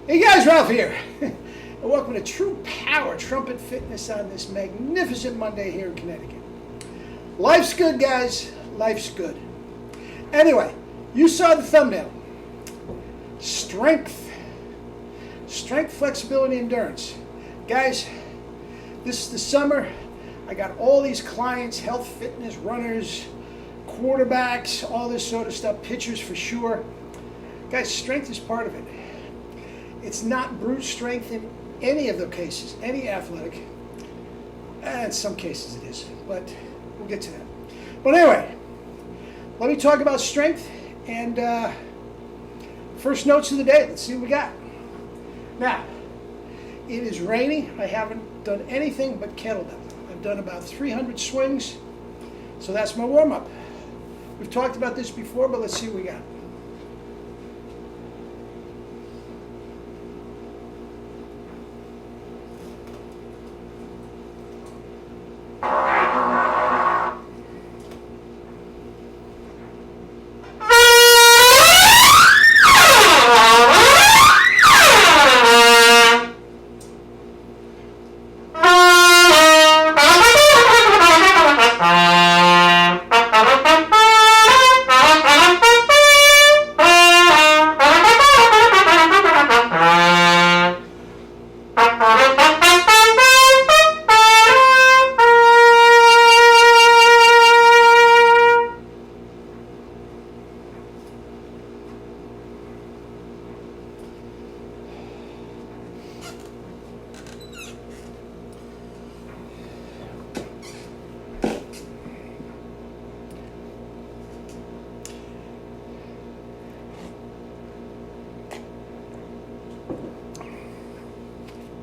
Hey guys, Ralph here. And welcome to True Power Trumpet Fitness on this magnificent Monday here in Connecticut. Life's good, guys. Life's good. Anyway, you saw the thumbnail. Strength. Strength, flexibility, endurance. Guys, this is the summer. I got all these clients, health, fitness, runners, quarterbacks, all this sort of stuff, pitchers for sure. Guys, strength is part of it. It's not brute strength in any of the cases, any athletic. In some cases it is, but we'll get to that. But anyway, let me talk about strength and first notes of the day. Let's see what we got. Now, it is rainy. I haven't done anything but kettlebell. I've done about 300 swings, so that's my warm-up. We've talked about this before, but let's see what we got.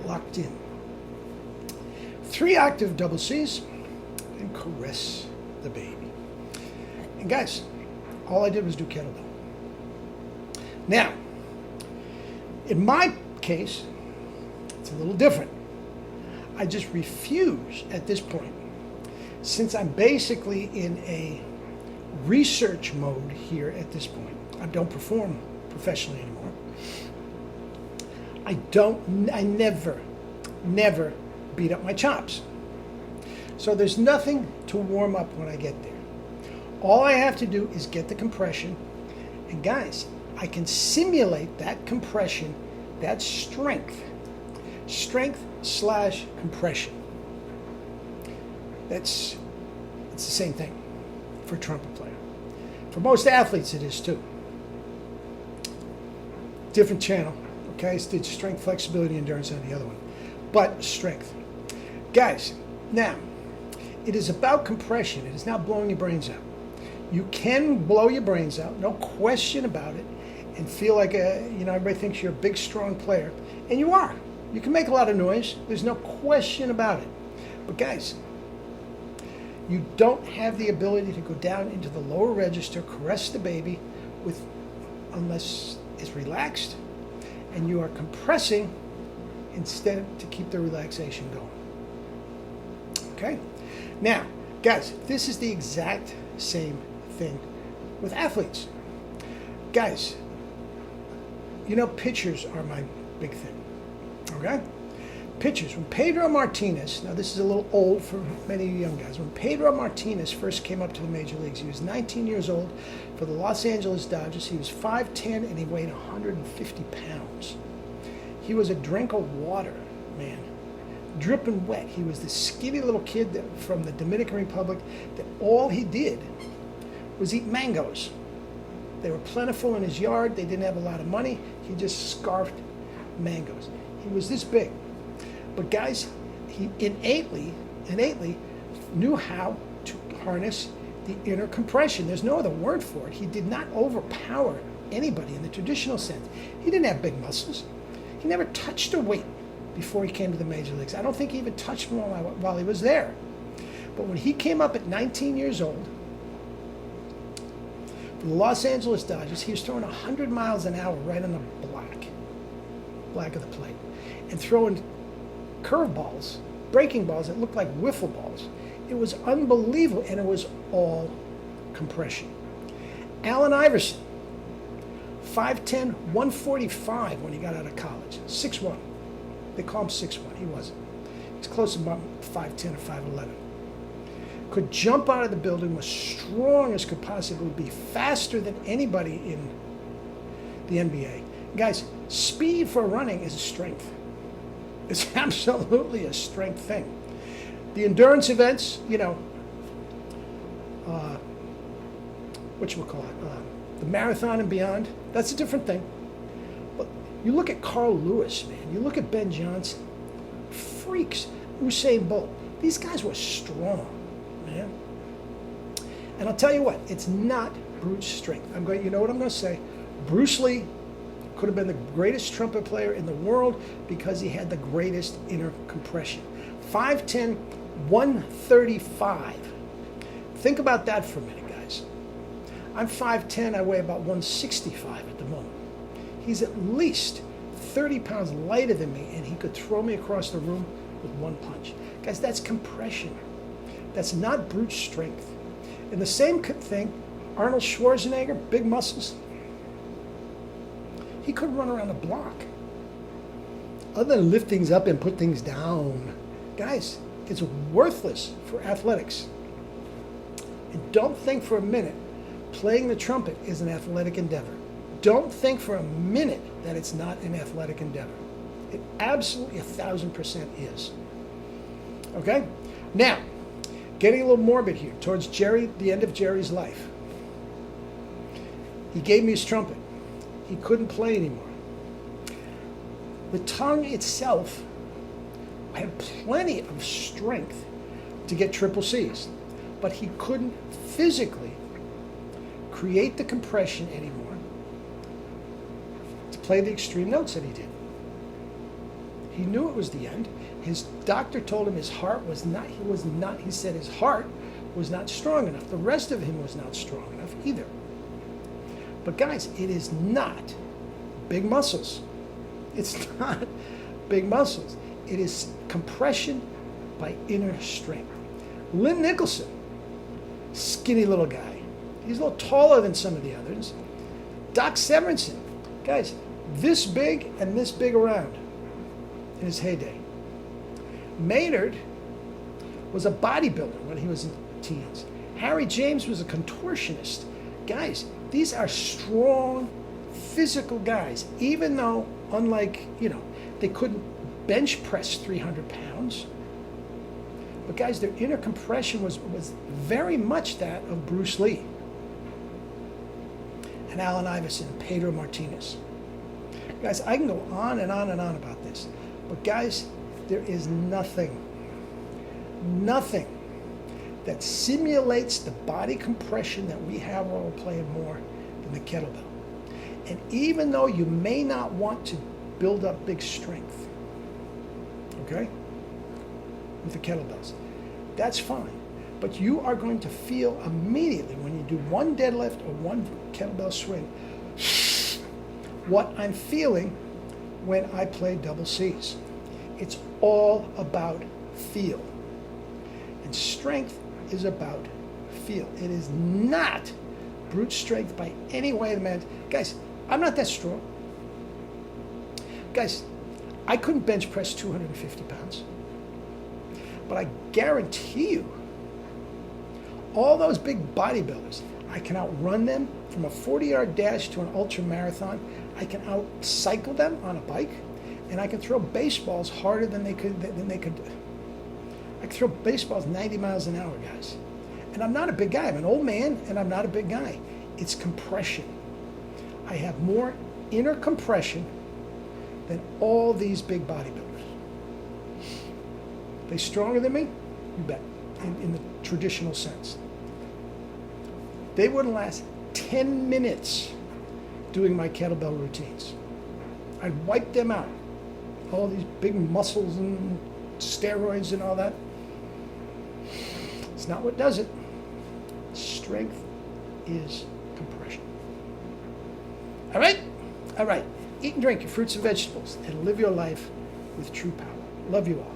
Locked in. 3 octave double C's and caress the baby. And guys, all I did was do kettlebell. Now, in my case, it's a little different. I just refuse at this point, since I'm basically in a research mode here at this point. I don't perform professionally anymore. I never beat up my chops. So there's nothing to warm up when I get there. All I have to do is get the compression. And guys, I can simulate that compression, that strength slash compression. It's the same thing for a trumpet player. For most athletes it is too. Different channel. Okay, it's strength, flexibility, endurance on the other one. But strength. Guys, now, it is about compression. It is not blowing your brains out. You can blow your brains out, no question about it, and feel like everybody thinks you're a big, strong player. And you are. You can make a lot of noise. There's no question about it. But guys, you don't have the ability to go down into the lower register, caress the baby, unless it's relaxed, and you are compressing instead to keep the relaxation going. Okay? Now, guys, this is the exact same thing with athletes. Guys, pitchers are my big thing. Okay? Pitchers. When Pedro Martinez, now this is a little old for many young guys, when Pedro Martinez first came up to the major leagues, he was 19 years old for the Los Angeles Dodgers. He was 5'10", and he weighed 150 pounds. He was a drink of water, man. Dripping wet. He was this skinny little kid from the Dominican Republic that all he did was eat mangoes. They were plentiful in his yard. They didn't have a lot of money. He just scarfed mangoes. He was this big. But guys, he innately knew how to harness the inner compression. There's no other word for it. He did not overpower anybody in the traditional sense. He didn't have big muscles. He never touched a weight before he came to the major leagues. I don't think he even touched one while he was there. But when he came up at 19 years old, for the Los Angeles Dodgers, he was throwing 100 miles an hour right on the black of the plate, and throwing curveballs, breaking balls that looked like wiffle balls. It was unbelievable, and it was all compression. Allen Iverson, 5'10", 145 when he got out of college. 6'1". They call him 6'1". He wasn't. He's close to about 5'10" or 5'11". Could jump out of the building, was strong as could possibly be, faster than anybody in the NBA. Guys, speed for running is a strength. It's absolutely a strength thing. The endurance events, the marathon and beyond, that's a different thing. But you look at Carl Lewis, man. You look at Ben Johnson. Freaks. Usain Bolt. These guys were strong, man. And I'll tell you what, it's not brute strength. You know what I'm going to say? Bruce Lee could have been the greatest trumpet player in the world because he had the greatest inner compression. 5'10", 135. Think about that for a minute, guys. I'm 5'10", I weigh about 165 at the moment. He's at least 30 pounds lighter than me, and he could throw me across the room with one punch. Guys, that's compression. That's not brute strength. And the same thing, Arnold Schwarzenegger, big muscles, he couldn't run around a block. Other than lift things up and put things down. Guys, it's worthless for athletics. And don't think for a minute playing the trumpet is an athletic endeavor. Don't think for a minute that it's not an athletic endeavor. It absolutely 1,000% is. Okay? Now, getting a little morbid here, towards the end of Jerry's life. He gave me his trumpet. He couldn't play anymore. The tongue itself had plenty of strength to get triple C's, but he couldn't physically create the compression anymore to play the extreme notes that he did. He knew it was the end. His doctor told him his heart was not, he said his heart was not strong enough. The rest of him was not strong enough either. But guys, it is not big muscles. It's not big muscles. It is compression by inner strength. Lynn Nicholson, skinny little guy. He's a little taller than some of the others. Doc Severinsen, guys, this big and this big around in his heyday. Maynard was a bodybuilder when he was in teens. Harry James was a contortionist. Guys, these are strong, physical guys, even though, unlike, they couldn't bench press 300 pounds. But guys, their inner compression was very much that of Bruce Lee and Allen Iverson and Pedro Martinez. Guys, I can go on and on and on about this. But guys, there is nothing that simulates the body compression that we have while we're playing more than the kettlebell. And even though you may not want to build up big strength, okay, with the kettlebells, that's fine. But you are going to feel immediately when you do one deadlift or one kettlebell swing what I'm feeling when I play double C's. It's all about feel. And strength is about feel. It is not brute strength by any way of the man. Guys, I'm not that strong. Guys, I couldn't bench press 250 pounds. But I guarantee you, all those big bodybuilders, I can outrun them from a 40-yard dash to an ultra marathon. I can outcycle them on a bike, and I can throw baseballs harder than they could. I can throw baseballs 90 miles an hour, guys. And I'm not a big guy. I'm an old man, and I'm not a big guy. It's compression. I have more inner compression than all these big bodybuilders. They stronger than me? You bet. In the traditional sense. They wouldn't last 10 minutes doing my kettlebell routines. I'd wipe them out. All these big muscles and steroids and all that. It's not what does it. Strength is compression. All right? All right. Eat and drink your fruits and vegetables and live your life with true power. Love you all.